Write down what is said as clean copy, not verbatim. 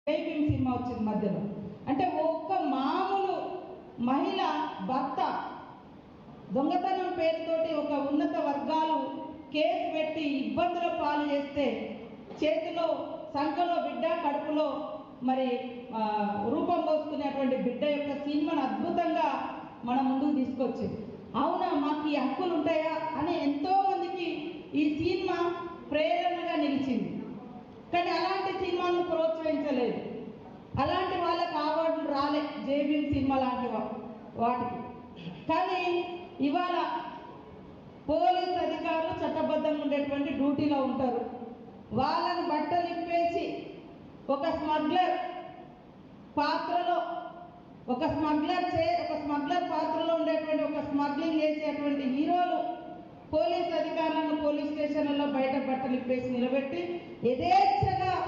Jai Bhim cinema వచ్చింది మధ్యలో. అంటే ఒక్క మామూలు మహిళ భర్త దొంగతనం పేరుతోటి ఒక ఉన్నత వర్గాలు కేసు పెట్టి ఇబ్బందుల పాలు చేస్తే చేతిలో సంఖలో బిడ్డ, కడుపులో మరి రూపం పోసుకునేటువంటి బిడ్డ యొక్క సినిమాను అద్భుతంగా మన ముందుకు తీసుకొచ్చింది. అవునా, మాకు ఈ హక్కులు ఉంటాయా అని ఎంతో మందికి ఈ సినిమా ప్రేరణగా నిలిచింది. కానీ అలాంటి సినిమాను ప్రోత్సహించలేదు, అలాంటి వాళ్ళకి అవార్డులు రాలే జైభీం సినిమా లాంటి వాటికి. కానీ ఇవాళ పోలీస్ అధికారులు చట్టబద్ధంగా ఉండేటువంటి డ్యూటీలో ఉంటారు. వాళ్ళని బట్టలు ఇప్పేసి ఒక స్మగ్లర్ పాత్రలో ఒక స్మగ్లర్ పాత్రలో ఉండేటువంటి ఒక స్మగ్లింగ్ చేసేటువంటి హీరోలు పోలీస్ అధికారులను పోలీస్ స్టేషన్లలో బయట బట్టలు ఇప్పేసి నిలబెట్టి యథేచ్ఛగా